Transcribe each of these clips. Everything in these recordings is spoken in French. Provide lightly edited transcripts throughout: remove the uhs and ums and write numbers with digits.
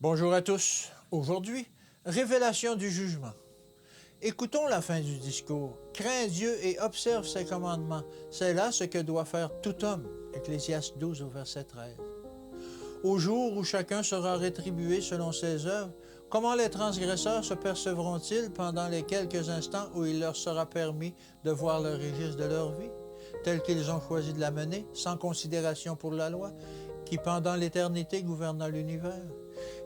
Bonjour à tous. Aujourd'hui, révélation du jugement. Écoutons la fin du discours. Crains Dieu et observe ses commandements. C'est là ce que doit faire tout homme. Ecclésiaste 12 au verset 13. Au jour où chacun sera rétribué selon ses œuvres, comment les transgresseurs se percevront-ils pendant les quelques instants où il leur sera permis de voir le registre de leur vie, tel qu'ils ont choisi de la mener, sans considération pour la loi, qui pendant l'éternité gouverna l'univers?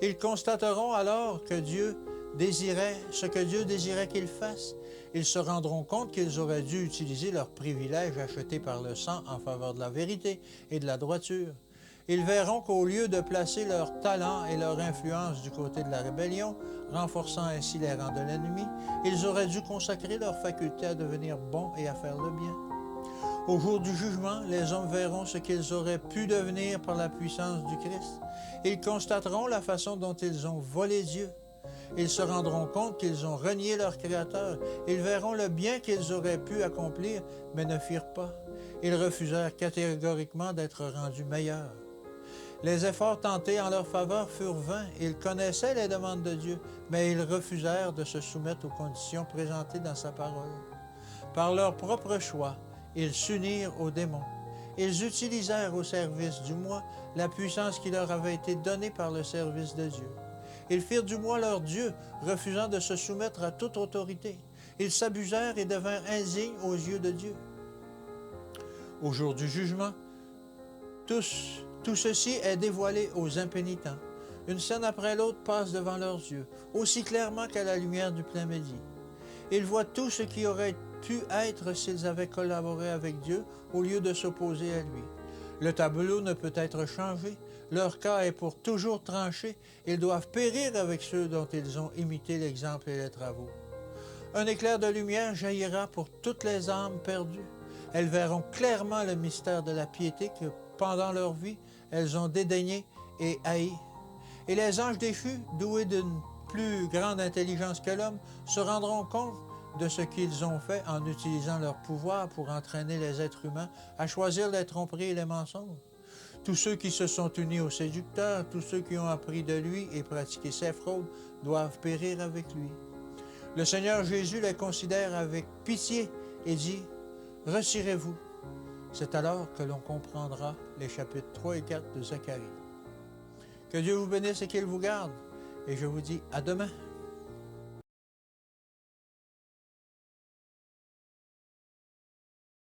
Ils constateront alors que Dieu désirait ce que Dieu désirait qu'ils fassent. Ils se rendront compte qu'ils auraient dû utiliser leurs privilèges achetés par le sang en faveur de la vérité et de la droiture. Ils verront qu'au lieu de placer leur talent et leur influence du côté de la rébellion, renforçant ainsi les rangs de l'ennemi, ils auraient dû consacrer leur faculté à devenir bons et à faire le bien. Au jour du jugement, les hommes verront ce qu'ils auraient pu devenir par la puissance du Christ. Ils constateront la façon dont ils ont volé Dieu. Ils se rendront compte qu'ils ont renié leur Créateur. Ils verront le bien qu'ils auraient pu accomplir, mais ne firent pas. Ils refusèrent catégoriquement d'être rendus meilleurs. Les efforts tentés en leur faveur furent vains. Ils connaissaient les demandes de Dieu, mais ils refusèrent de se soumettre aux conditions présentées dans sa parole. Par leur propre choix, ils s'unirent aux démons. Ils utilisèrent au service du moi la puissance qui leur avait été donnée par le service de Dieu. Ils firent du moi leur Dieu, refusant de se soumettre à toute autorité. Ils s'abusèrent et devinrent indignes aux yeux de Dieu. Au jour du jugement, tout ceci est dévoilé aux impénitents. Une scène après l'autre passe devant leurs yeux, aussi clairement qu'à la lumière du plein midi. Ils voient tout ce qui aurait pu être s'ils avaient collaboré avec Dieu au lieu de s'opposer à lui. Le tableau ne peut être changé, leur cas est pour toujours tranché, ils doivent périr avec ceux dont ils ont imité l'exemple et les travaux. Un éclair de lumière jaillira pour toutes les âmes perdues. Elles verront clairement le mystère de la piété que, pendant leur vie, elles ont dédaigné et haï. Et les anges déchus, doués d'une plus grande intelligence que l'homme, se rendront compte de ce qu'ils ont fait en utilisant leur pouvoir pour entraîner les êtres humains à choisir les tromperies et les mensonges. Tous ceux qui se sont unis au séducteur, tous ceux qui ont appris de lui et pratiqué ses fraudes, doivent périr avec lui. Le Seigneur Jésus les considère avec pitié et dit « Retirez-vous ». C'est alors que l'on comprendra les chapitres 3 et 4 de Zacharie. Que Dieu vous bénisse et qu'il vous garde, et je vous dis à demain.